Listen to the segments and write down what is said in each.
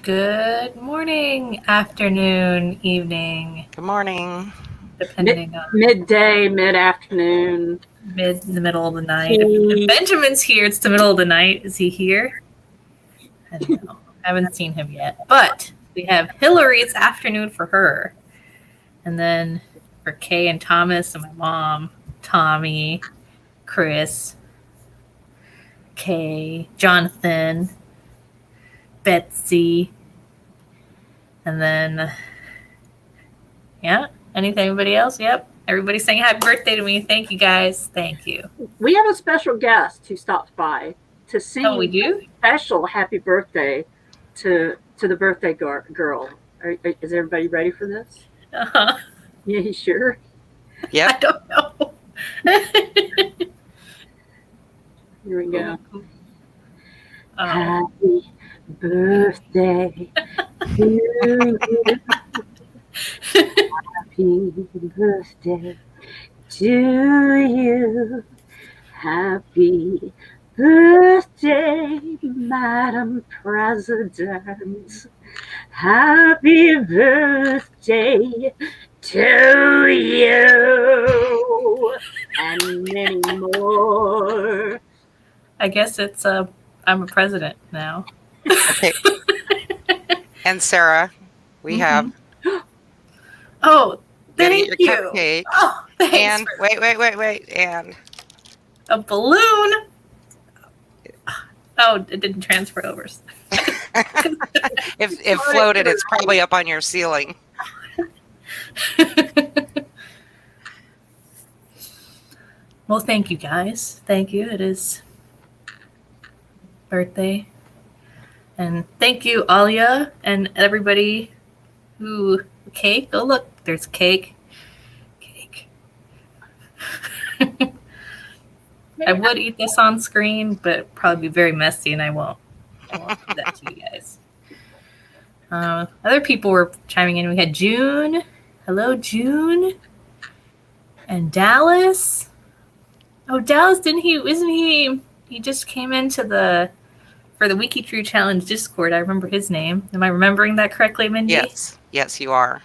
Good morning, afternoon, evening, Good morning. depending on Midday, mid-afternoon. in the middle of the night. If Benjamin's here, it's the middle of the night. Is he here? I don't know. I haven't seen him yet. But we have Hillary. It's afternoon for her. And then for Kay and Thomas and my mom, Tommy, Chris, Kay, Jonathan, Betsy, and then, yeah, anybody else? Yep. Everybody's saying happy birthday to me. Thank you, guys. Thank you. We have a special guest who stopped by to sing Oh, we do? a special happy birthday to the birthday girl. Is everybody ready for this? Uh-huh. Yeah, you sure? Yep. I don't know. Here we go. Oh. Happy birthday to you. Happy birthday to you. Happy birthday, Madam President. Happy birthday to you. And many more. I guess it's I'm a president now. Okay. And Sarah, we have. Oh, Gotta thank get your you. cupcake. Oh, thanks. And wait. And a balloon. Oh, it didn't transfer over. if it floated, it's probably up on your ceiling. Well, thank you, guys. Thank you. It is birthday. And thank you, Alia, and everybody who cake. Oh, look, there's cake. Cake. I would eat this on screen, but it'd probably be very messy, and I won't do that to you guys. Other people were chiming in. We had June. Hello, June. And Dallas. Oh, Dallas, isn't he just came into for the WikiTree Challenge Discord. I remember his name. Am I remembering that correctly, Mindy? Yes, you are.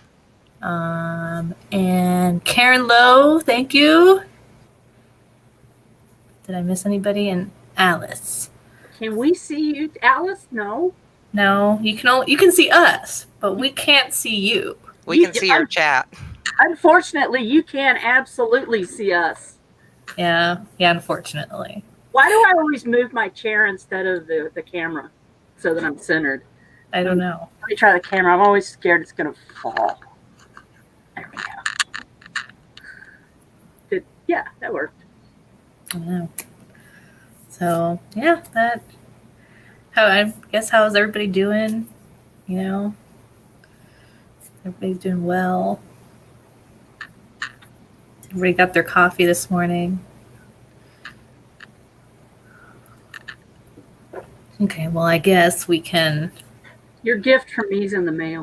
And Karen Lowe, thank you. Did I miss anybody? And Alice. Can we see you, Alice? No. No, you can see us, but we can't see you. We can see your chat. Unfortunately, you can absolutely see us. Yeah, unfortunately. Why do I always move my chair instead of the camera so that I'm centered? I don't know. Let me try the camera. I'm always scared it's going to fall. There we go. Yeah, that worked. I know. So, yeah, I guess how's everybody doing? You know, everybody's doing well. Everybody got their coffee this morning. Okay, well, I guess we can. Your gift from me's in the mail.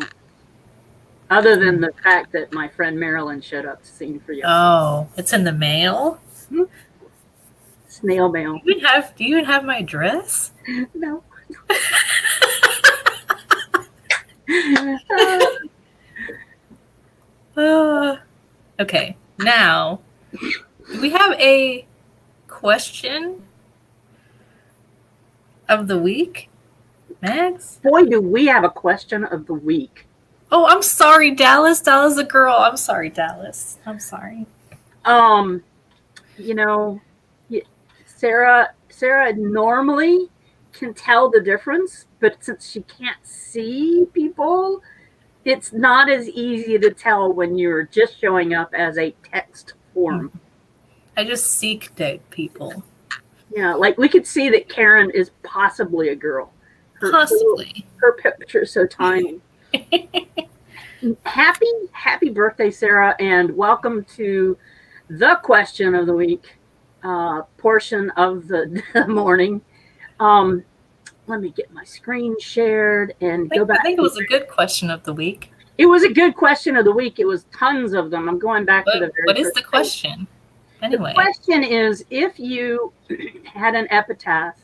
Other than the fact that my friend Marilyn showed up to sing for you. Oh, it's in the mail? Snail mail. Do you even have my address? No. Okay, now, do we have a question of the week, Max? Boy, do we have a question of the week. Oh, I'm sorry, Dallas. Dallas the girl. I'm sorry, Dallas. I'm sorry. You know, Sarah normally can tell the difference, but since she can't see people, it's not as easy to tell when you're just showing up as a text form. I just seek dead people. Yeah, like we could see that Karen is possibly a girl. Possibly. Her picture is so tiny. Happy birthday, Sarah, and welcome to the question of the week portion of the morning. Let me get my screen shared and go back. I think it was a good question of the week. It was a good question of the week. It was tons of them. I'm going back to the very What is first the question? Anyway. The question is, if you had an epitaph,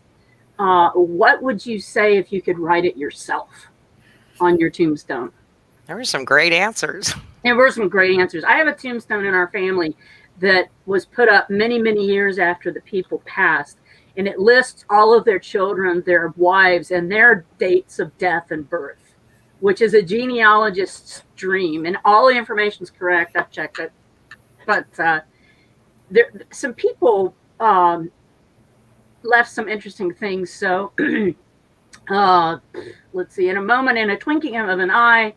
what would you say if you could write it yourself? on your tombstone? There were some great answers. There were some great answers. I have a tombstone in our family that was put up many, many years after the people passed. And it lists all of their children, their wives, and their dates of death and birth, which is a genealogist's dream. And all the information is correct. I've checked it. But some people left some interesting things. So let's see. In a moment, in a twinkling of an eye,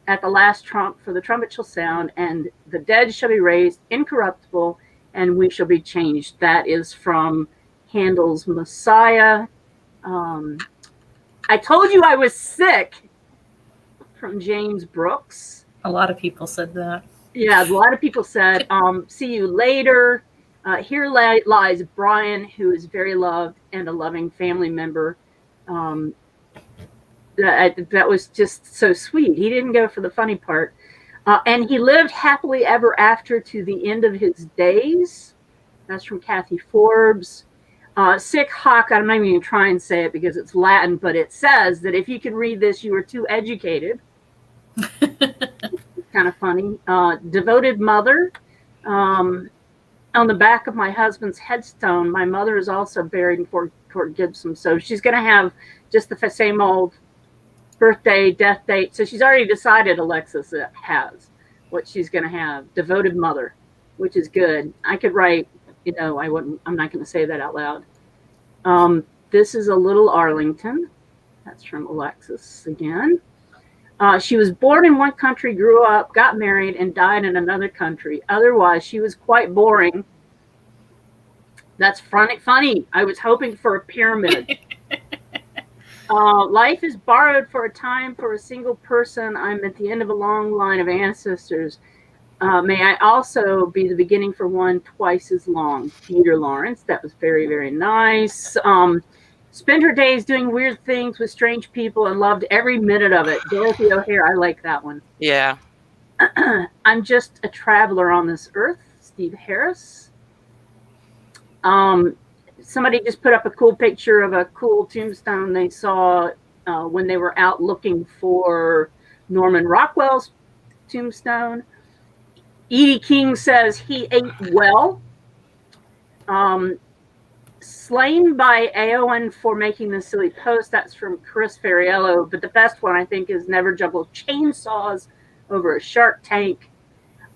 at the last trump, for the trumpet shall sound, and the dead shall be raised incorruptible, and we shall be changed. That is from Handel's Messiah. I told you I was sick, from James Brooks. A lot of people said that. Yeah, a lot of people said, see you later. Here lies Brian, who is very loved and a loving family member. That was just so sweet. He didn't go for the funny part. And he lived happily ever after to the end of his days. That's from Kathy Forbes. Sic hoc, I'm not even going to try and say it because it's Latin, but it says that if you could read this, you were too educated. Kind of funny. Devoted mother. On the back of my husband's headstone, my mother is also buried in Fort Gibson. So she's going to have just the same old birthday, death date. So she's already decided, Alexis has what she's going to have. Devoted mother, which is good. I could write, I'm not going to say that out loud. This is a little Arlington. That's from Alexis again. She was born in one country, grew up, got married, and died in another country. Otherwise, she was quite boring. That's funny. I was hoping for a pyramid. Life is borrowed for a time for a single person. I'm at the end of a long line of ancestors. May I also be the beginning for one twice as long. Peter Lawrence. That was very, very nice. Spent her days doing weird things with strange people and loved every minute of it. Dorothy O'Hare, I like that one. Yeah. I'm just a traveler on this earth. Steve Harris. Somebody just put up a cool picture of a cool tombstone they saw when they were out looking for Norman Rockwell's tombstone. Edie King says he ate well. Slain by Aowen for making this silly post. That's from Chris Ferriello. But the best one, I think, is never juggle chainsaws over a shark tank.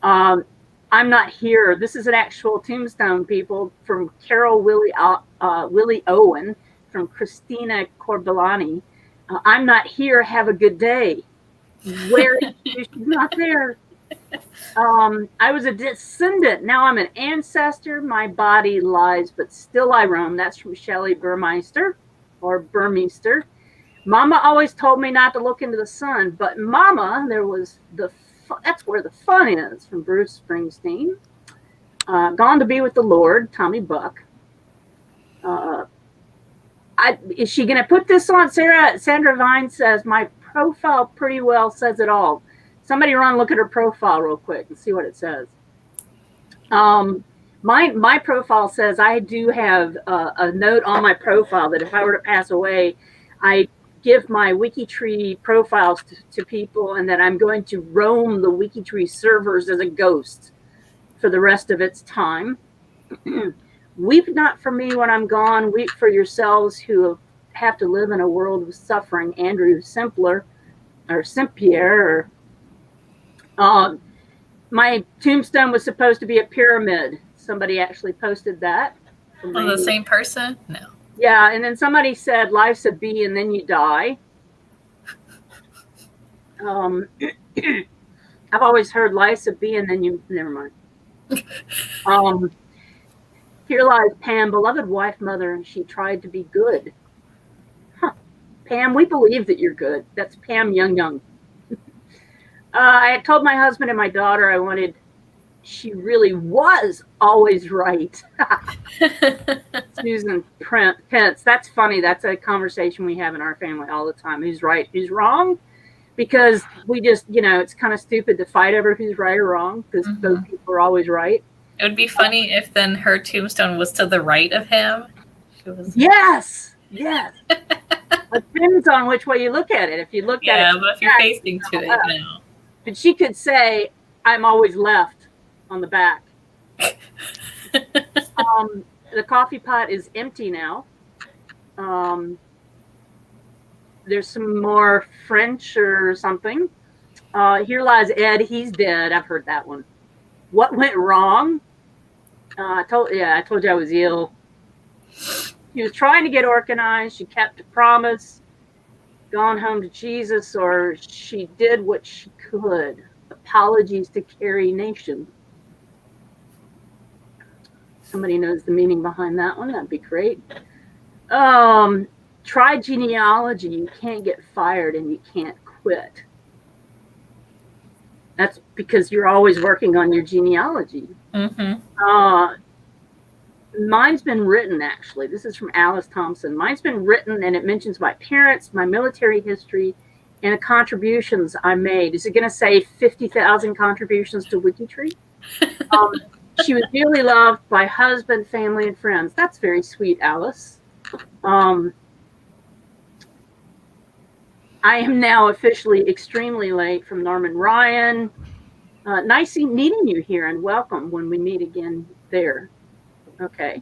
I'm not here. This is an actual tombstone, people, from Carol Willie Owen, from Christina Corbellani. I'm not here. Have a good day. Where is she? She's not there. I was a descendant. Now I'm an ancestor. My body lies, but still I roam. That's from Shelley Burmeister or Burmeister. Mama always told me not to look into the sun, but Mama, that's where the fun is, from Bruce Springsteen. Gone to be with the Lord, Tommy Buck. Is she going to put this on? Sandra Vine says, my profile pretty well says it all. Somebody run look at her profile real quick and see what it says. My profile says I do have a note on my profile that if I were to pass away, I give my WikiTree profiles to people, and that I'm going to roam the WikiTree servers as a ghost for the rest of its time. Weep not for me when I'm gone. Weep for yourselves who have to live in a world of suffering. Andrew Simpler, or Simpierre. My tombstone was supposed to be a pyramid. Somebody actually posted that. Oh, the same person? No. Yeah, and then somebody said, life's a bee and then you die. I've always heard life's a bee and then you, never mind. Here lies Pam, beloved wife, mother, and she tried to be good. Huh. Pam, we believe that you're good. That's Pam Young. I had told my husband and my daughter she really was always right. Susan Pence. That's funny. That's a conversation we have in our family all the time. Who's right? Who's wrong? Because we just, it's kind of stupid to fight over who's right or wrong, because those people are always right. It would be funny if then her tombstone was to the right of him. Yes. It depends on which way you look at it. If you look at it, Yeah, but if you're facing to it, no. But she could say, "I'm always left" on the back. The coffee pot is empty now. There's some more French or something. Here lies Ed. He's dead. I've heard that one. What went wrong? I told you I was ill. She was trying to get organized. She kept a promise, gone home to Jesus, or she did what she could. Apologies to Carrie Nation. Somebody knows the meaning behind that one. That'd be great. Try genealogy. You can't get fired and you can't quit. That's because you're always working on your genealogy. Mm-hmm. Mine's been written, actually. This is from Alice Thompson. Mine's been written, and it mentions my parents, my military history, and the contributions I made. Is it going to say 50,000 contributions to WikiTree? She was dearly loved by husband, family, and friends. That's very sweet, Alice. I am now officially extremely late from Norman Ryan. Nice meeting you here, and welcome when we meet again there. Okay.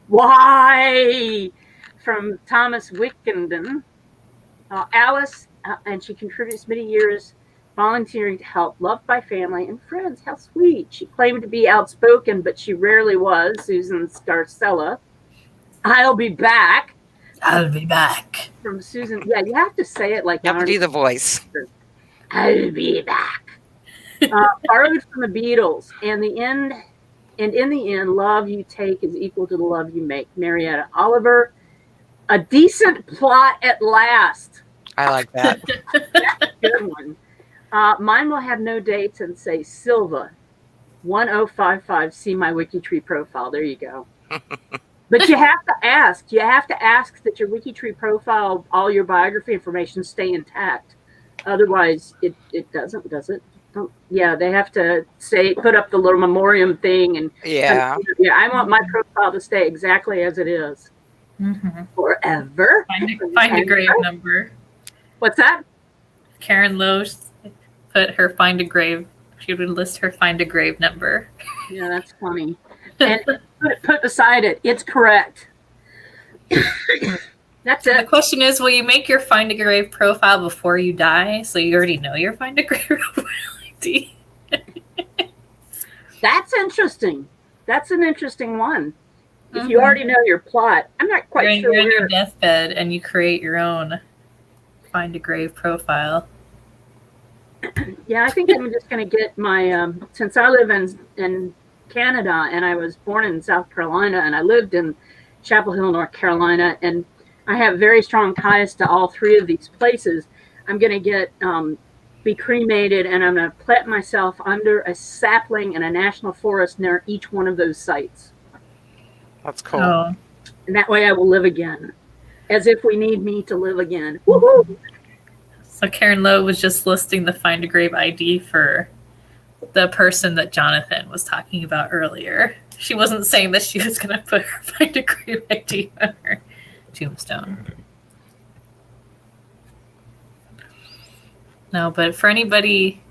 Why? From Thomas Wickenden. Alice, and she contributes many years volunteering to help, loved by family and friends. How sweet. She claimed to be outspoken, but she rarely was. Susan Scarcella. I'll be back. I'll be back. From Susan. Yeah, you have to say it like You have to do the voice. I'll be back. Borrowed from the Beatles. And in the end, love you take is equal to the love you make. Marietta Oliver. A decent plot at last. I like that. That's a good one. Mine will have no dates and say Silva 1055. See my WikiTree profile. There you go. But you have to ask. You have to ask that your WikiTree profile, all your biography information, stay intact. Otherwise, it doesn't, does it? Yeah, they have to put up the little memoriam thing, and Yeah. I want my profile to stay exactly as it is forever. Find a grave number. What's that? Karen Lowe put her find a grave. She would list her find a grave number. Yeah, that's funny. And put beside it, it's correct. That's The it. question is, will you make your find a grave profile before you die, so you already know your find a grave ID? That's interesting. That's an interesting one. If you already know your plot, I'm not quite sure. You're in your deathbed and you create your own find a grave profile. Yeah, I think I'm just going to get my, since I live in Canada and I was born in South Carolina and I lived in Chapel Hill, North Carolina, and I have very strong ties to all three of these places. I'm going to be cremated, and I'm going to plant myself under a sapling in a national forest near each one of those sites. That's cool. Oh. And that way I will live again, as if we need me to live again. Woohoo! So Karen Lowe was just listing the find a grave ID for the person that Jonathan was talking about earlier. She wasn't saying that she was going to put her find a grave ID on her tombstone. No, but for anybody,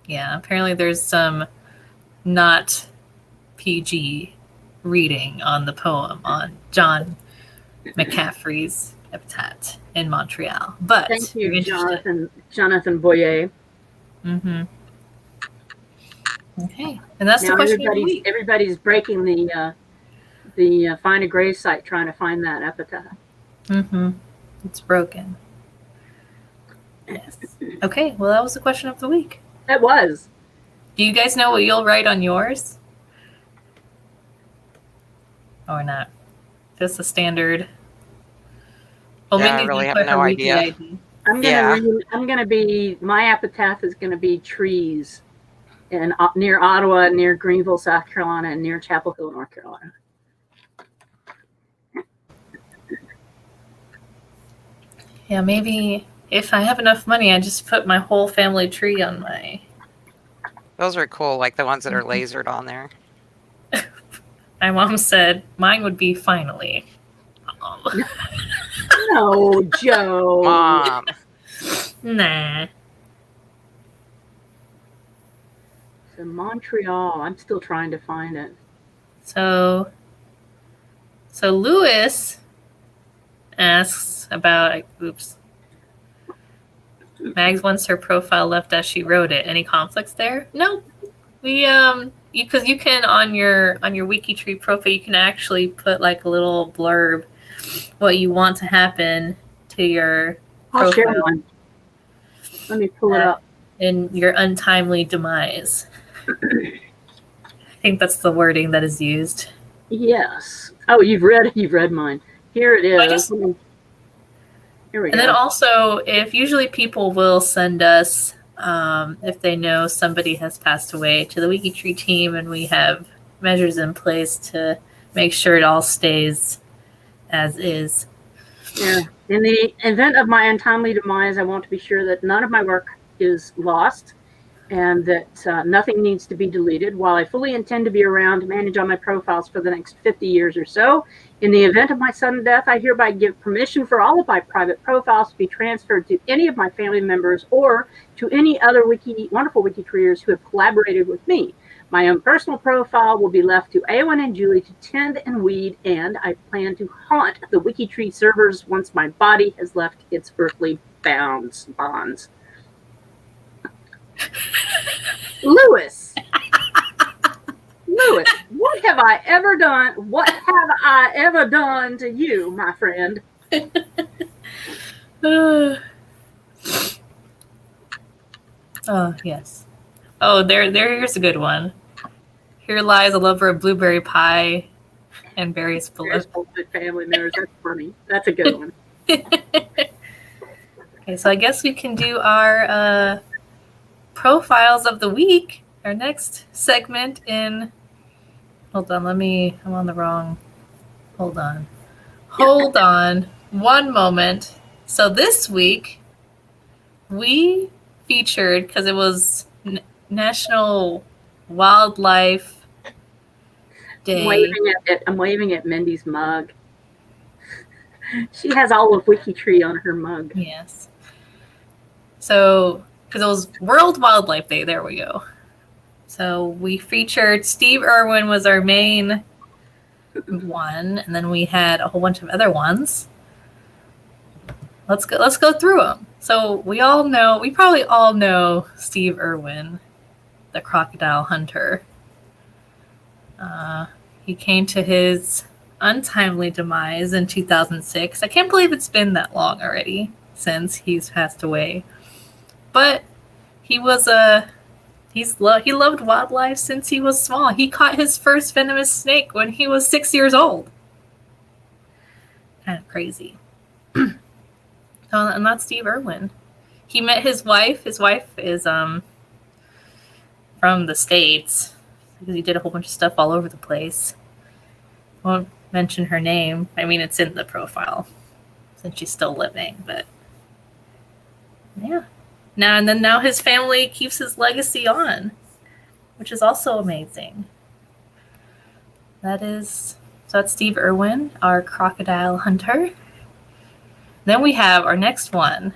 yeah, apparently there's some not PG reading on the poem on John McCaffrey's epitaph in Montreal. But thank you, Jonathan Boyer. Mm-hmm. Okay, and that's now the question of the week. Everybody's breaking the find a grave site trying to find that epitaph. Mm-hmm. It's broken. Yes. Okay, well, that was the question of the week. That was. Do you guys know what you'll write on yours? Or not? Just a standard. Well, Yeah, I Mindy's really gonna have put her no wiki idea. ID. I'm gonna be. My epitaph is gonna be trees, and near Ottawa, near Greenville, South Carolina, and near Chapel Hill, North Carolina. Yeah, maybe if I have enough money, I just put my whole family tree on my. Those are cool, like the ones that are lasered on there. My mom said mine would be finally. No, Joe. Mom. Nah. So Montreal. I'm still trying to find it. So Lewis asks about, oops. Mags wants her profile left as she wrote it. Any conflicts there? No. We because you can on your WikiTree profile, you can actually put like a little blurb what you want to happen to your I'll share profile one. Let me pull it up. in your untimely demise. I think that's the wording that is used. Yes. Oh, you've read mine. Here it is. Here we go. And then also, if usually people will send us, if they know somebody has passed away, to the WikiTree team, and we have measures in place to make sure it all stays as is. Yeah. In the event of my untimely demise, I want to be sure that none of my work is lost and that nothing needs to be deleted. While I fully intend to be around to manage all my profiles for the next 50 years or so, in the event of my sudden death, I hereby give permission for all of my private profiles to be transferred to any of my family members or to any other wonderful WikiTreeers who have collaborated with me. My own personal profile will be left to Irwin and Julie to tend and weed, and I plan to haunt the WikiTree servers once my body has left its earthly bonds. Lewis, what have I ever done? What have I ever done to you, my friend? Oh, yes. Oh, here's a good one. Here lies a lover of blueberry pie and various beloved family members. That's funny. That's a good one. Okay, so I guess we can do our profiles of the week. Our next segment in. Hold on, I'm on the wrong. Hold on. One moment. So this week we featured, because it was National Wildlife Day. I'm waving at Mindy's mug. She has all of WikiTree on her mug. Yes. So, because it was World Wildlife Day, there we go. So we featured Steve Irwin was our main one, and then we had a whole bunch of other ones. Let's go through them. So we probably all know Steve Irwin, the crocodile hunter. He came to his untimely demise in 2006. I can't believe it's been that long already since he's passed away. But he loved wildlife since he was small. He caught his first venomous snake when he was 6 years old. Kind of crazy. And that's Steve Irwin. He met his wife. His wife is from the States, because he did a whole bunch of stuff all over the place. Won't mention her name. I mean, it's in the profile since she's still living, but yeah. Now his family keeps his legacy on, which is also amazing. So that's Steve Irwin, our crocodile hunter. Then we have our next one,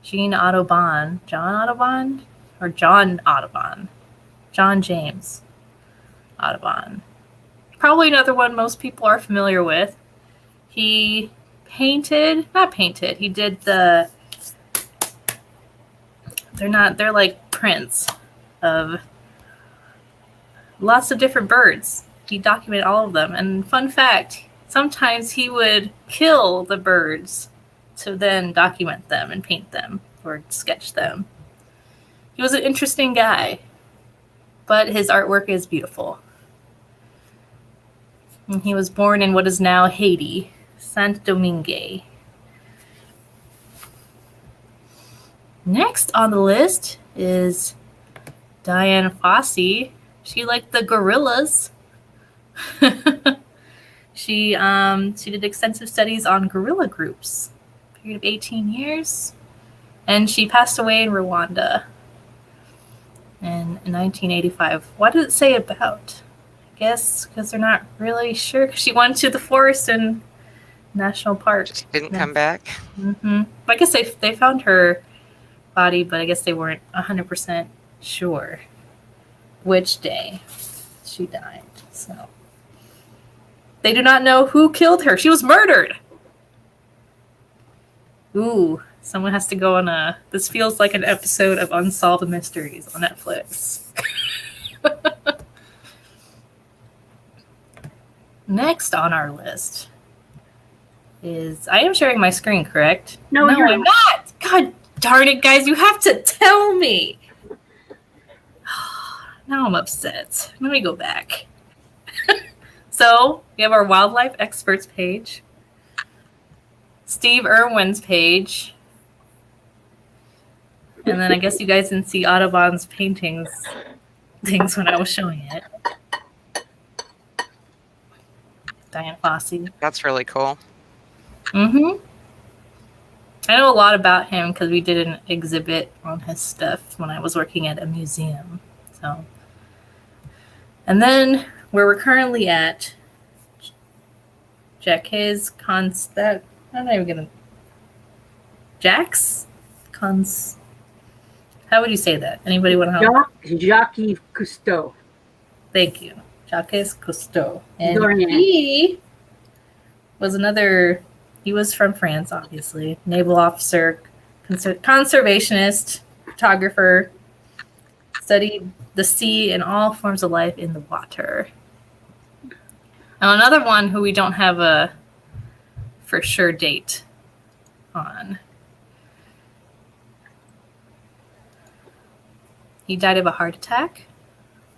John James Audubon. Probably another one most people are familiar with. He he did they're like prints of lots of different birds. He documented all of them. And fun fact, sometimes he would kill the birds to then document them and paint them or sketch them. He was an interesting guy, but his artwork is beautiful. And he was born in what is now Haiti, Saint Domingue. Next on the list is Diane Fosse. She liked the gorillas. She did extensive studies on gorilla groups, a period of 18 years, and she passed away in Rwanda in 1985. What did it say about? I guess because they're not really sure. Because she went to the forest and National Park. She didn't come back. Mm-hmm. I guess they found her body, but I guess they weren't 100% sure which day she died. So they do not know who killed her. She was murdered. Ooh, someone has to go on a... This feels like an episode of Unsolved Mysteries on Netflix. Next on our list is... I am sharing my screen, correct? No, you're I'm not! God darn it, guys. You have to tell me. Now I'm upset. Let me go back. So, we have our wildlife experts page. Steve Irwin's page. And then I guess you guys didn't see Audubon's paintings things when I was showing it. Diane Fosse. That's really cool. Mm-hmm. I know a lot about him because we did an exhibit on his stuff when I was working at a museum. So, and then where we're currently at, Jacques Constat. I'm not even gonna. Jack's Cons. How would you say that? Anybody want to help? Jacques Cousteau. Thank you, Jacques Cousteau. And Dorian. he was another. He was from France, obviously. Naval officer, conservationist, photographer. Studied the sea and all forms of life in the water. Now, another one who we don't have a for sure date on. He died of a heart attack.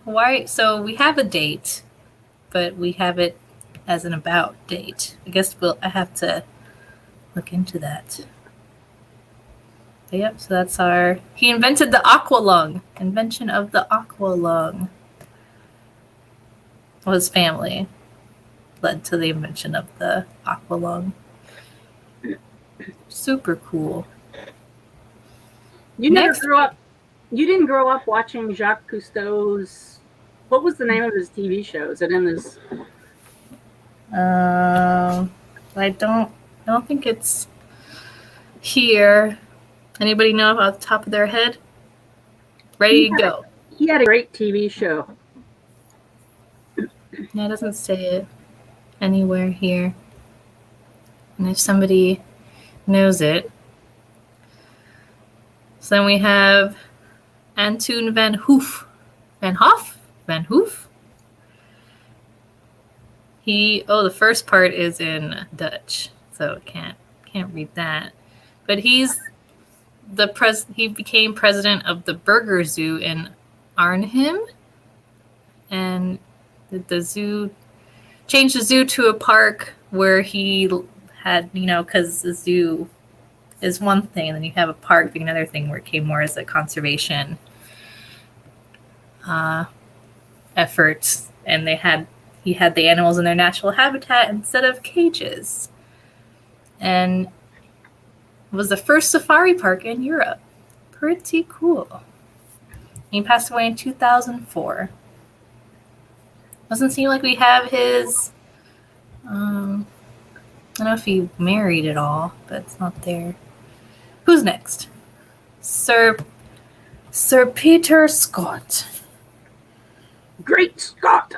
Why? So we have a date, but we have it as an about date. I guess I have to look into that. Yep, so that's he invented the aqua lung. Invention of the aqua lung. Well, his family led to the invention of the aqua lung. Super cool. You didn't grow up watching Jacques Cousteau's... What was the name of his TV show? Is it in this? I don't think it's here. Anybody know off the top of their head? Ready to go. He had a great TV show. Yeah, it doesn't say it anywhere here. And if somebody knows it. So then we have Antoon van Hoof. Van Hoof? The first part is in Dutch, so can't read that. But he became president of the Burger Zoo in Arnhem, and the zoo changed the zoo to a park where he had, because the zoo is one thing, and then you have a park being another thing, where it came more as a conservation effort, and he had the animals in their natural habitat instead of cages, and it was the first safari park in Europe. Pretty cool. He passed away in 2004. Doesn't seem like we have his. I don't know if he married at all, but it's not there. Who's next? Sir Peter Scott. Great Scott.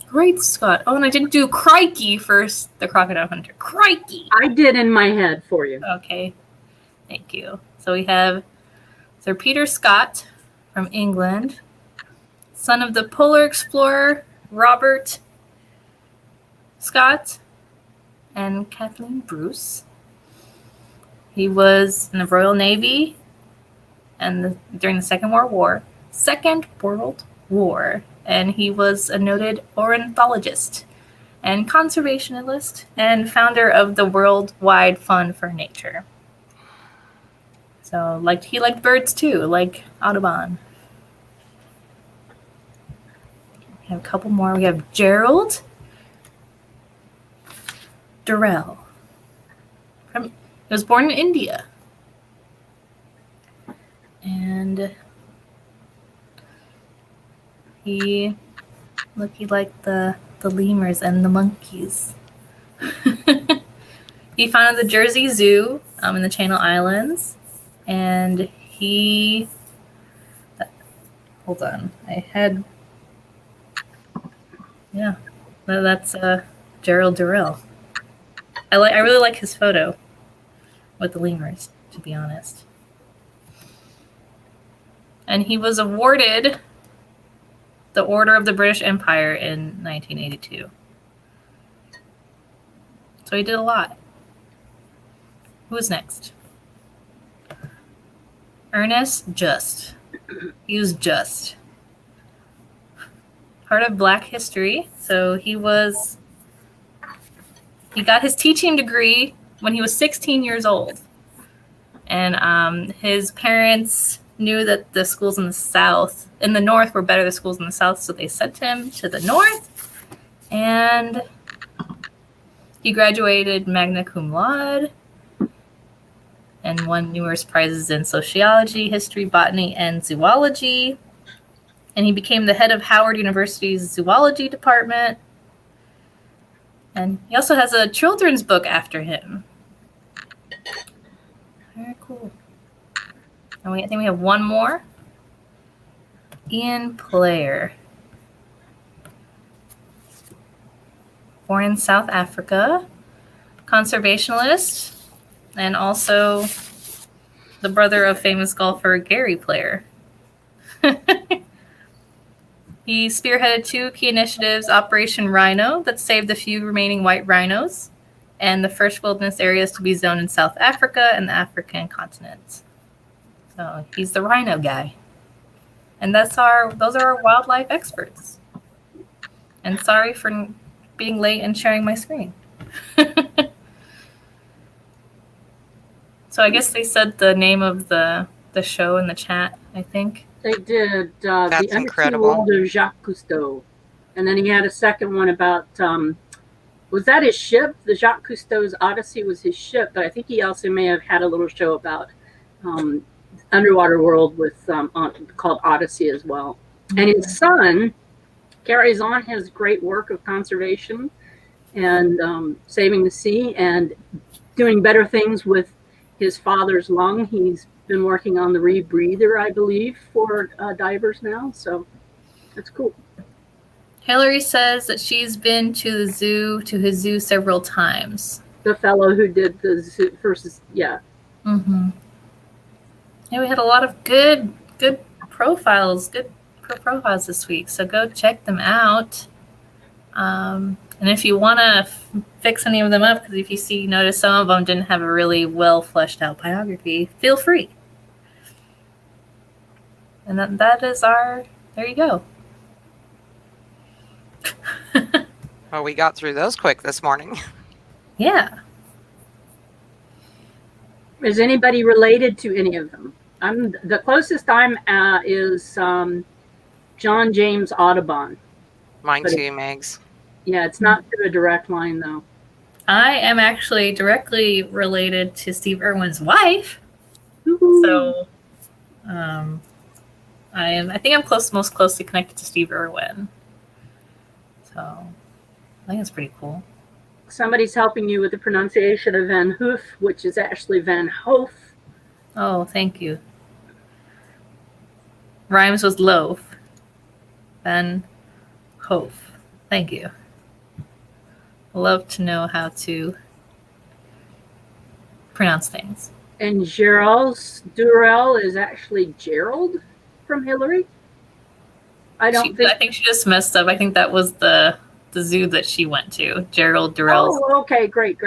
Great Scott. Oh, and I didn't do Crikey first, the Crocodile Hunter. Crikey! I did in my head for you. Okay. Thank you. So we have Sir Peter Scott from England, son of the polar explorer Robert Scott and Kathleen Bruce. He was in the Royal Navy and during the Second World War, and he was a noted ornithologist and conservationist and founder of the Worldwide Fund for Nature. So, he liked birds too, like Audubon. We have a couple more. We have Gerald Durrell. He was born in India. And he liked the lemurs and the monkeys. He founded the Jersey Zoo in the Channel Islands, and he. Hold on, Yeah, that's Gerald Durrell. I really like his photo with the lemurs, to be honest. And he was awarded the Order of the British Empire in 1982. So he did a lot. Who's next? Ernest Just. He was just. Part of Black history. So he got his teaching degree when he was 16 years old. And his parents knew that the schools in the north were better than the schools in the south, so they sent him to the north. And he graduated magna cum laude and won numerous prizes in sociology, history, botany, and zoology. And he became the head of Howard University's zoology department. And he also has a children's book after him. Very cool. And I think we have one more. Ian Player. Born in South Africa. Conservationist. And also the brother of famous golfer Gary Player. He spearheaded 2 key initiatives, Operation Rhino, that saved the few remaining white rhinos, and the first wilderness areas to be zoned in South Africa and the African continent. So he's the rhino guy. And those are our wildlife experts. And sorry for being late and sharing my screen. So I guess they said the name of the show in the chat, I think. They did That's the Undersea incredible. World of Jacques Cousteau. And then he had a second one about, was that his ship? The Jacques Cousteau's Odyssey was his ship, but I think he also may have had a little show about underwater world with called Odyssey as well. And his son carries on his great work of conservation and saving the sea and doing better things with his father's lung. He's been working on the rebreather, I believe, for divers now. So that's cool. Hillary says that she's been to his zoo several times. The fellow who did the zoo versus, yeah. Mm-hmm. Yeah, we had a lot of good profiles this week. So go check them out. And if you want to fix any of them up, because if you notice some of them didn't have a really well fleshed out biography, feel free. And that is there you go. Well, we got through those quick this morning. Yeah. Is anybody related to any of them? The closest I'm at is John James Audubon. Mine too, Megs. Yeah, it's not through a direct line though. I am actually directly related to Steve Irwin's wife. Woo-hoo. So I think I'm most closely connected to Steve Irwin. So I think it's pretty cool. Somebody's helping you with the pronunciation of Van Hoof, which is actually Van Hoof. Oh, thank you. Rhymes with loaf. Van Hoof. Thank you. I love to know how to pronounce things. And Gerald Durrell is actually Gerald from Hillary. I think she just messed up. I think that was the zoo that she went to. Gerald Durrell's. Oh, okay, great.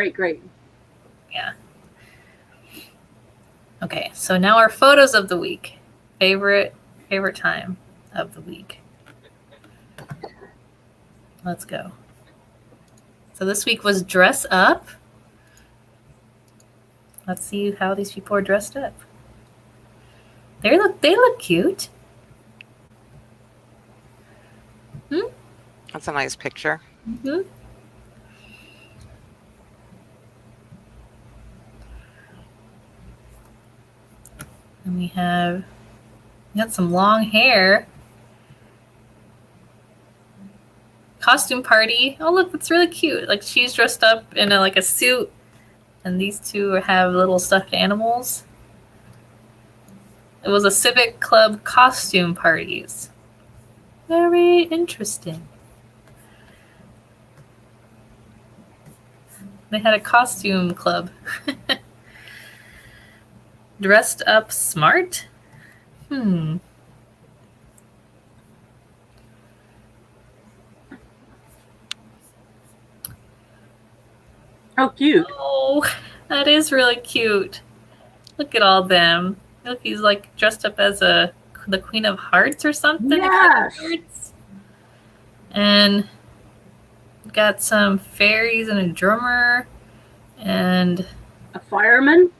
Yeah. Okay, so now our photos of the week. Favorite time of the week. Let's go. So this week was dress up. Let's see how these people are dressed up. They look cute. That's a nice picture. Mm-hmm. And we got some long hair. Costume party. Oh, look, that's really cute. Like she's dressed up in a suit And these two have little stuffed animals. It was a civic club costume parties. Very interesting. They had a costume club. Dressed up smart? Oh, cute. Oh, that is really cute. Look at all them. Look, he's like dressed up as the Queen of Hearts or something. Yes. And got some fairies and a drummer and A fireman.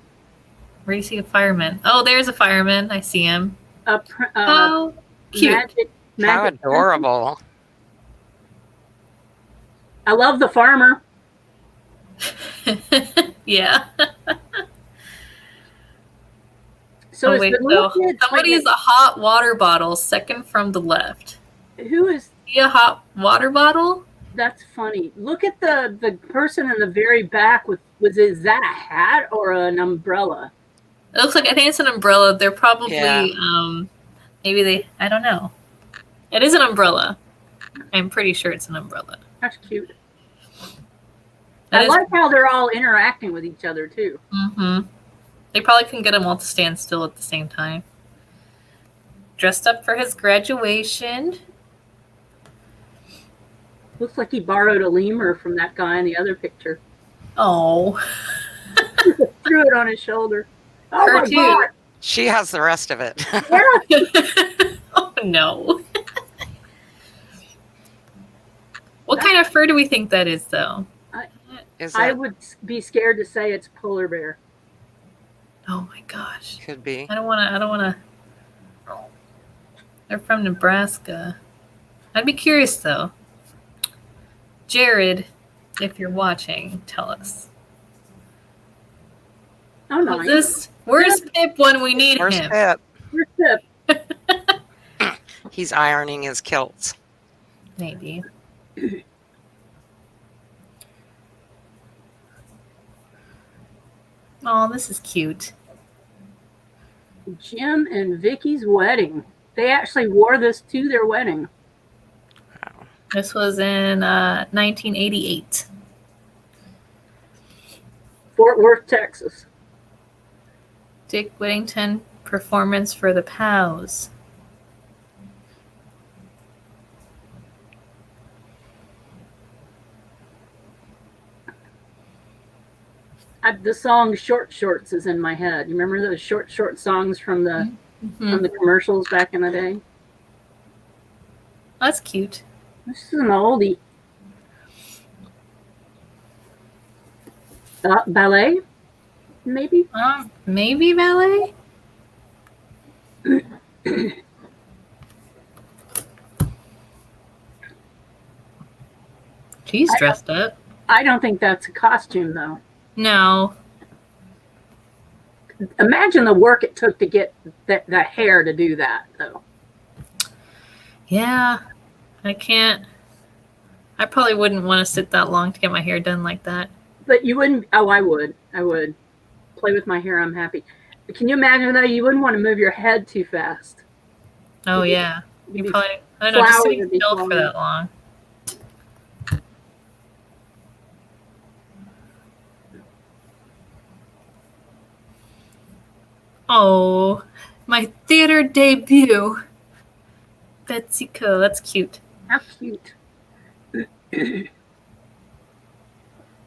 where do you see a fireman? Oh, there's a fireman. I see him. How cute. How adorable. I love the farmer. Yeah. So oh, wait, somebody's a hot water bottle, second from the left. Who is he a hot water bottle? That's funny. Look at the person in the very back is that a hat or an umbrella? It looks like, I think it's an umbrella. They're probably maybe I don't know. It is an umbrella. I'm pretty sure it's an umbrella. That's cute. I like how they're all interacting with each other too. Mm-hmm. They probably can get them all to stand still at the same time. Dressed up for his graduation. Looks like he borrowed a lemur from that guy in the other picture. Oh. Threw it on his shoulder. Oh, her my too. God. She has the rest of it. Yeah. Oh, no. What kind of fur do we think that is, though? I would be scared to say it's polar bear. Oh my gosh. Could be. I don't want to. They're from Nebraska. I'd be curious, though. Jared, if you're watching, tell us. Oh, nice. Where's Pip when we need Where's him? Pip? Where's Pip? He's ironing his kilts. Maybe. Oh, this is cute. Jim and Vicky's wedding. They actually wore this to their wedding. Wow. This was in 1988. Fort Worth, Texas. Dick Whittington performance for the POWs. The song "Short Shorts" is in my head. You remember those short songs from the commercials back in the day? That's cute. This is an oldie. Ballet, maybe. Maybe ballet. She's dressed up. I don't think that's a costume, though. No. Imagine the work it took to get that hair to do that, though. Yeah, I can't. I probably wouldn't want to sit that long to get my hair done like that. But you wouldn't. Oh, I would. I would play with my hair. I'm happy. But can you imagine, though? You wouldn't want to move your head too fast. Oh, yeah. You probably, I don't know, just sitting still for that long. Oh, my theater debut. Betsy Co. That's cute. How cute.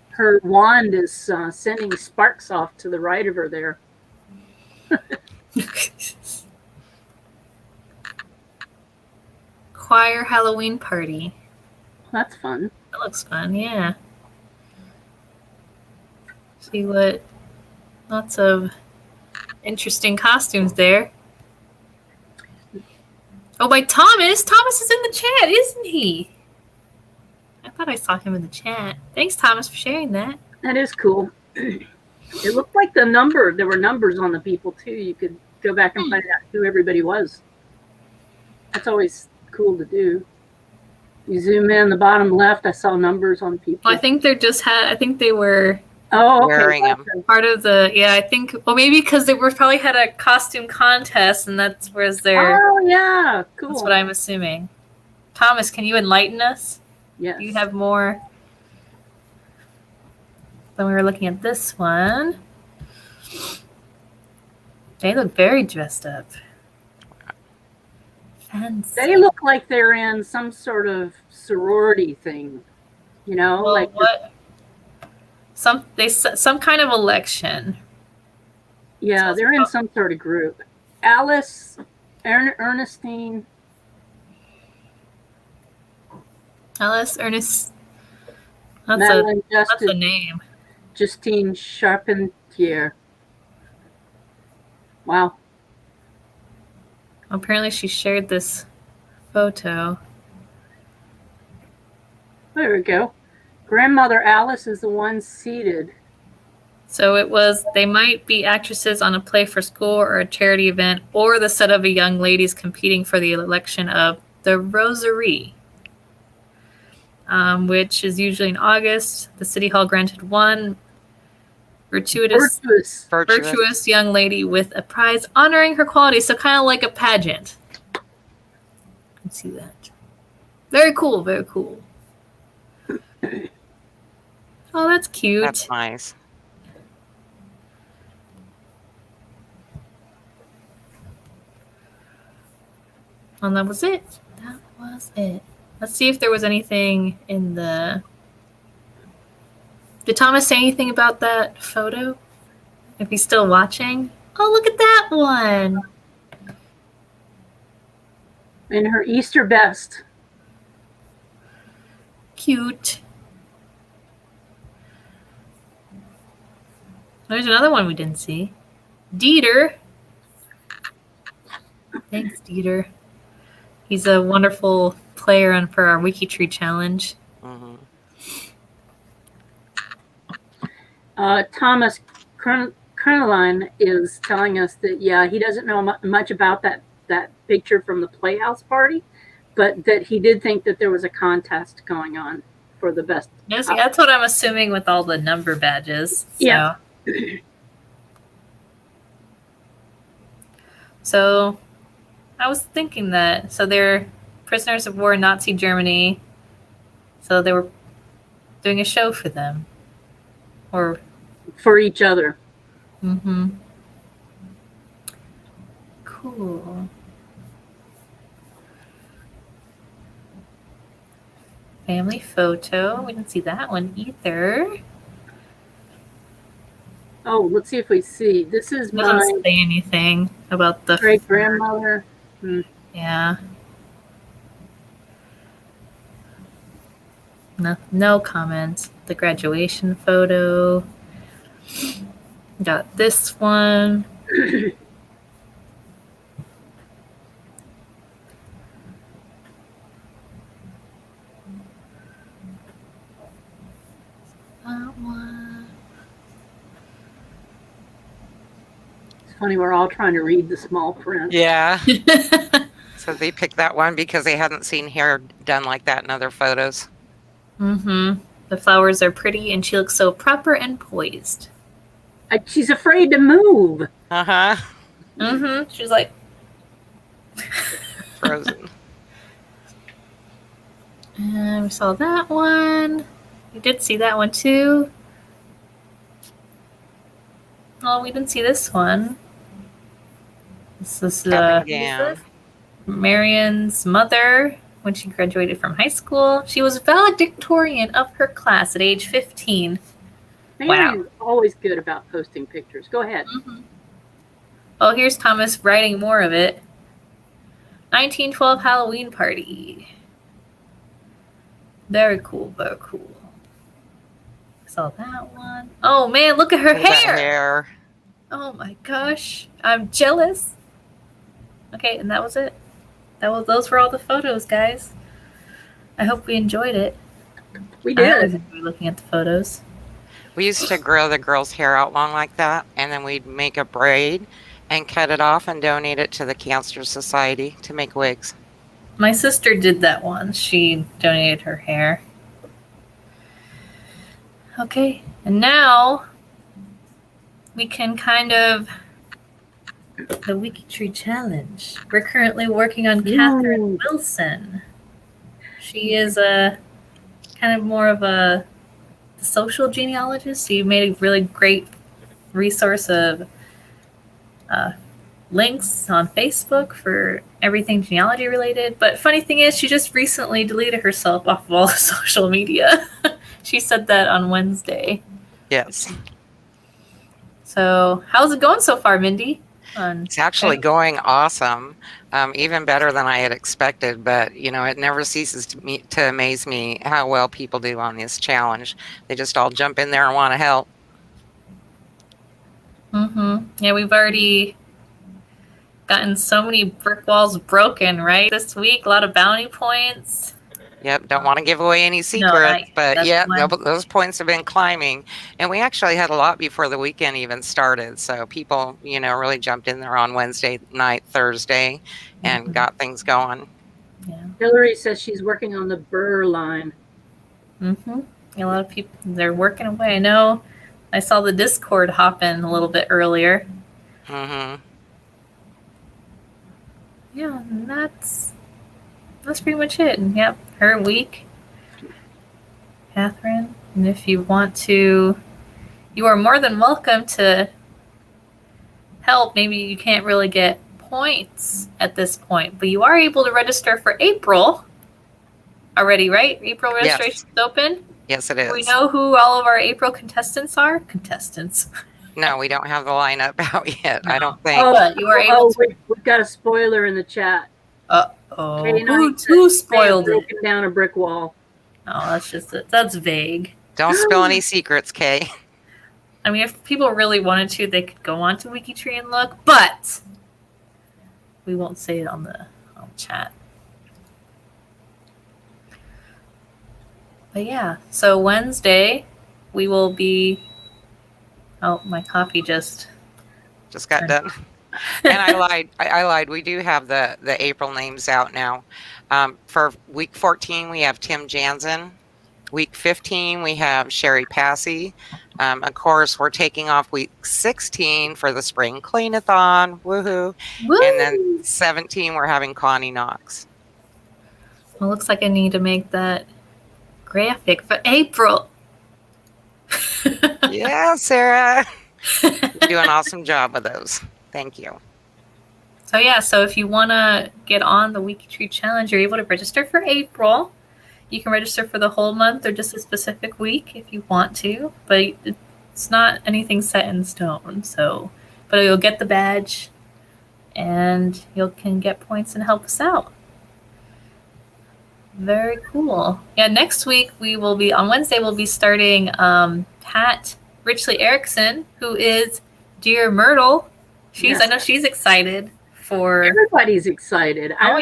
Her wand is sending sparks off to the right of her there. Choir Halloween party. That's fun. That looks fun, yeah. See what? Lots of interesting costumes there. Oh, by Thomas. Thomas is in the chat, isn't he? I thought I saw him in the chat. Thanks, Thomas, for sharing that. That is cool. It looked like there were numbers on the people, too. You could go back and find out who everybody was. That's always cool to do. You zoom in the bottom left, I saw numbers on people. Well, I think they were Oh, okay. wearing them. Gotcha. Part of the I think maybe because they were probably had a costume contest and that's where's their Oh, yeah. Cool. that's what I'm assuming. Thomas, can you enlighten us? Yes. Do you have more? Then we were looking at this one. They look very dressed up. Fancy. They look like they're in some sort of sorority thing. You know, Well, like what? Some kind of election. yeah, they're in some sort of group. Alice, Ernestine. Alice Ernest. That's Madeline a name. Justine Charpentier. Wow. Apparently, she shared this photo. There we go. Grandmother Alice is the one seated. So it was, they might be actresses on a play for school or a charity event, or the set of a young ladies competing for the election of the Rosary, which is usually in August. The City Hall granted one virtuous young lady with a prize honoring her qualities. So kind of like a pageant. You can see that. Very cool, very cool. Oh, that's cute. That's nice. And that was it. That was it. Let's see if there was anything in the... Did Thomas say anything about that photo? If he's still watching? Oh, look at that one. In her Easter best. Cute. There's another one we didn't see. Dieter. Thanks, Dieter. He's a wonderful player for our WikiTree challenge. Mm-hmm. Thomas Kerneline is telling us that, yeah, he doesn't know much about that picture from the Playhouse party, but that he did think that there was a contest going on for the best. Yes, that's what I'm assuming with all the number badges. So. Yeah. So I was thinking that. So they're prisoners of war in Nazi Germany. So they were doing a show for them. Or for each other. Mm-hmm. Cool. Family photo. We didn't see that one either. Oh, let's see if we see. This is it doesn't say anything about the great grandmother. Yeah. No comments. The graduation photo. Got this one. That one. It's funny, we're all trying to read the small print. Yeah. So they picked that one because they hadn't seen hair done like that in other photos. Mm-hmm. The flowers are pretty and she looks so proper and poised. She's afraid to move. Uh-huh. Mm-hmm. She's like frozen. And we saw that one. We did see that one too. Oh, we didn't see this one. This is Marion's mother when she graduated from high school. She was valedictorian of her class at age 15. Marion's always good about posting pictures. Go ahead. Mm-hmm. Oh, here's Thomas writing more of it. 1912 Halloween party. Very cool, very cool. Saw that one. Oh man, look at her hair. Oh my gosh, I'm jealous. Okay, and that was it. Those were all the photos, guys. I hope we enjoyed it. We did. I always enjoy looking at the photos. We used to grow the girls' hair out long like that, and then we'd make a braid and cut it off and donate it to the Cancer Society to make wigs. My sister did that once. She donated her hair. Okay, and now we can kind of the WikiTree challenge. We're currently working on Katherine Wilson. She is a kind of more of a social genealogist. So you made a really great resource of links on Facebook for everything genealogy related. But funny thing is, she just recently deleted herself off of all the social media. She said that on Wednesday. Yes. So how's it going so far, Mindy? It's actually going awesome, even better than I had expected. But it never ceases to amaze me how well people do on this challenge. They just all jump in there and want to help. Yeah, we've already gotten so many brick walls broken, right? This week, a lot of bounty points. Yep, don't want to give away any secrets, but yeah, those points have been climbing. And we actually had a lot before the weekend even started. So people, really jumped in there on Wednesday night, Thursday, and got things going. Yeah. Hillary says she's working on the Burr line. A lot of people, they're working away. I know I saw the Discord hop in a little bit earlier. Yeah, and that's pretty much it. And yep, her week, Katherine. And if you want to, you are more than welcome to help. Maybe you can't really get points at this point, but you are able to register for April already, right? April registration is open? Yes, it is. Do we know who all of our April contestants are? No, we don't have the lineup out yet. No. I don't think. You are able to. We've got a spoiler in the chat. Who spoiled it? Broken down a brick wall. Oh, that's vague. Don't spill any secrets, Kay. I mean, if people really wanted to, they could go on to WikiTree and look, but we won't say it on the chat. But yeah, so Wednesday we will be. Oh, my copy just got done. And I lied. We do have the April names out now. For week 14, we have Tim Jansen. Week 15, we have Sherry Passy. Of course, we're taking off week 16 for the spring clean-a-thon. Woohoo. Woo! And then 17, we're having Connie Knox. Well, looks like I need to make that graphic for April. Yeah, Sarah. You do an awesome job with those. Thank you. So yeah, so if you want to get on the WikiTree challenge, you're able to register for April. You can register for the whole month or just a specific week if you want to, but it's not anything set in stone. So, but you'll get the badge and you can get points and help us out. Very cool. Yeah, next week on Wednesday we'll be starting Pat Richley Erickson, who is Dear Myrtle. I know she's excited for. Everybody's excited. I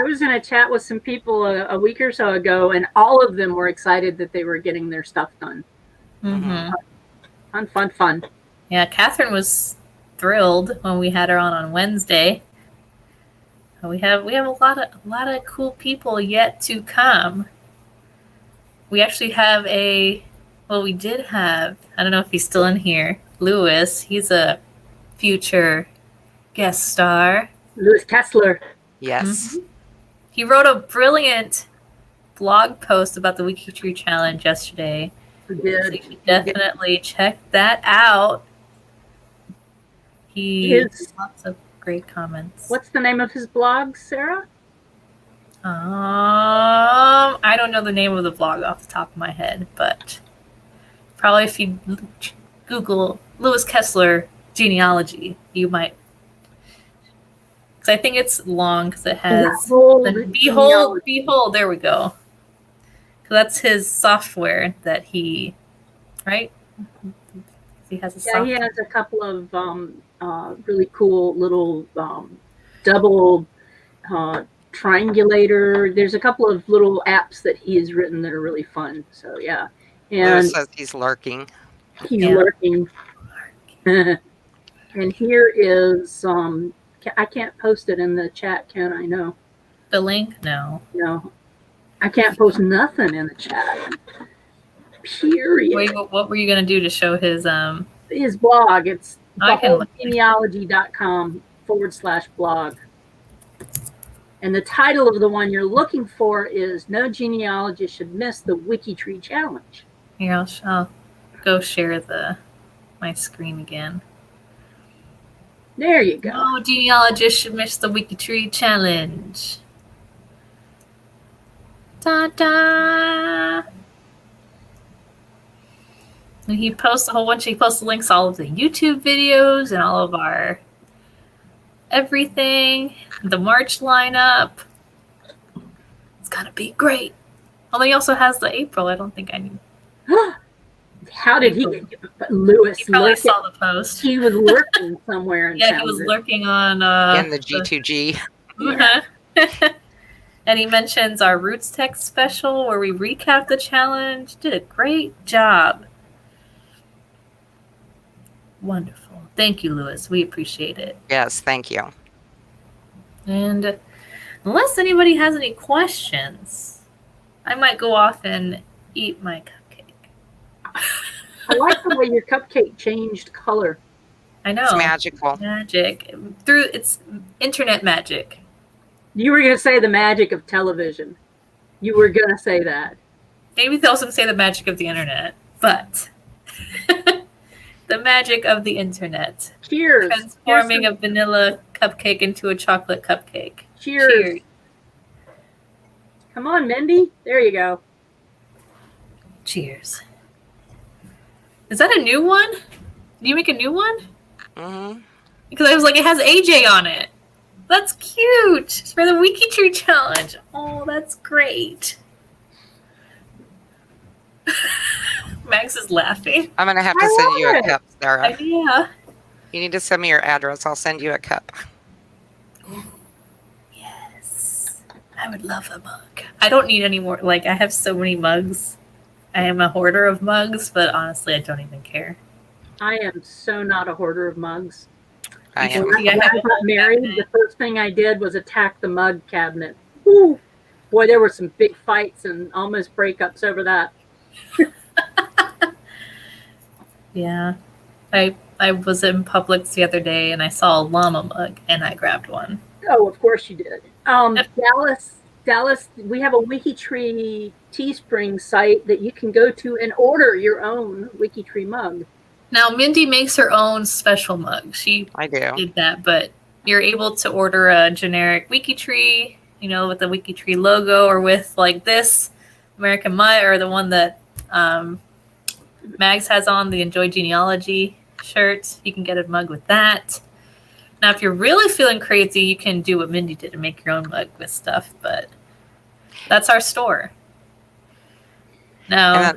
was in a chat with some people a week or so ago, and all of them were excited that they were getting their stuff done. Fun. Yeah, Katherine was thrilled when we had her on Wednesday. We have a lot of cool people yet to come. We actually have we did have, I don't know if he's still in here, Lewis. He's a future guest star. Lewis Kessler. Yes. He wrote a brilliant blog post about the WikiTree challenge yesterday. He did. So you should definitely check that out. He has lots of great comments. What's the name of his blog, Sarah? I don't know the name of the blog off the top of my head, but probably if you Google Lewis Kessler genealogy, you might. Because I think it's long because it has Behold. There we go. So that's his software that he, right? He has a software. He has a couple of really cool little double triangulator. There's a couple of little apps that he has written that are really fun. So yeah. And Lewis says he's lurking. He's lurking. And here is I can't post it in the chat, can I? No. The link? No. No. I can't post nothing in the chat. Period. Wait, what were you going to do to show his His blog. It's I can look. thegenealogy.com/blog. And the title of the one you're looking for is No Genealogist Should Miss the WikiTree Challenge. Here, I'll go share my screen again. There you go. No genealogist should miss the WikiTree challenge. Ta-da! And he posts a whole bunch. He posts links to all of the YouTube videos and all of our everything. The March lineup. It's gonna be great. Although he also has the April. I don't think I knew. How did he? Lewis. He probably saw the post. He was lurking somewhere. In Yeah, he was lurking on in the G2G. Yeah. And he mentions our Roots Text special where we recap the challenge. Did a great job. Wonderful. Thank you, Lewis. We appreciate it. Yes, thank you. And unless anybody has any questions, I might go off and eat my cupcake. I like the way your cupcake changed color. I know. It's magical. Magic. It's internet magic. You were going to say the magic of television. You were going to say that. Maybe they'll also say the magic of the internet, but the magic of the internet. Cheers. Transforming a vanilla cupcake into a chocolate cupcake. Cheers. Cheers. Come on, Mindy. There you go. Cheers. Is that a new one? Did you make a new one? Mm-hmm. Because I was like, it has AJ on it. That's cute. It's for the WikiTree challenge. Oh, that's great. Max is laughing. I'm going to have to send you a cup, Sarah. Yeah. You need to send me your address. I'll send you a cup. Yes. I would love a mug. I don't need any more. Like, I have so many mugs. I am a hoarder of mugs, but honestly, I don't even care. I am so not a hoarder of mugs. I am. When I got married, the first thing I did was attack the mug cabinet. Woo. Boy, there were some big fights and almost breakups over that. Yeah. I was in Publix the other day and I saw a llama mug and I grabbed one. Oh, of course you did. Dallas, we have a WikiTree Teespring site that you can go to and order your own WikiTree mug. Now, Mindy makes her own special mug. I do. Did that, but you're able to order a generic WikiTree, with the WikiTree logo or with like this American Mutt or the one that Mags has on, the Enjoy Genealogy shirt. You can get a mug with that. Now, if you're really feeling crazy, you can do what Mindy did and make your own mug with stuff, but that's our store. Now,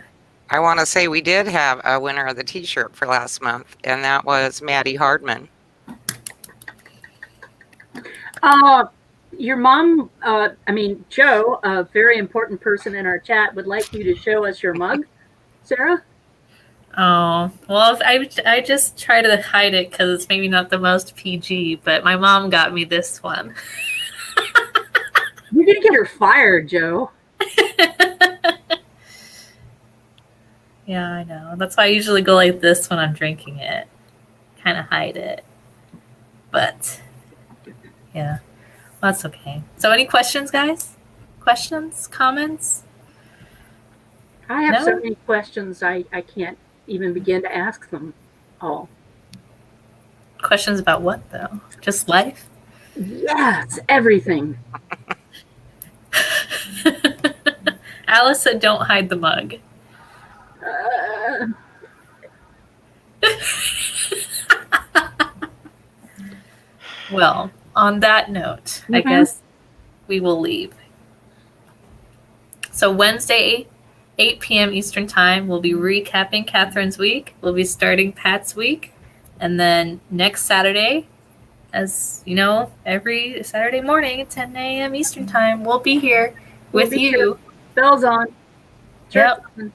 I want to say we did have a winner of the t-shirt for last month, and that was Maddie Hardman. Your mom, Joe, a very important person in our chat, would like you to show us your mug, Sarah. Oh, well, I just try to hide it because it's maybe not the most PG, but my mom got me this one. You're going to get her fired, Joe. Yeah, I know. That's why I usually go like this when I'm drinking it. Kind of hide it. But, yeah, that's okay. So any questions, guys? Questions? Comments? I have so many questions, I can't even begin to ask them all. Questions about what, though? Just life? Yes, everything. Alice said don't hide the mug. Well, on that note, I guess we will leave. So Wednesday, 8 p.m. Eastern Time, we'll be recapping Katherine's week. We'll be starting Pat's week. And then next Saturday, as you know, every Saturday morning at 10 a.m. Eastern Time, we'll be here with you. Here. Bells on. Yep. With,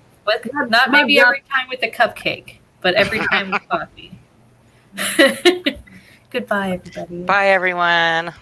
not maybe every time with a cupcake, but every time with coffee. Goodbye, everybody. Bye, everyone.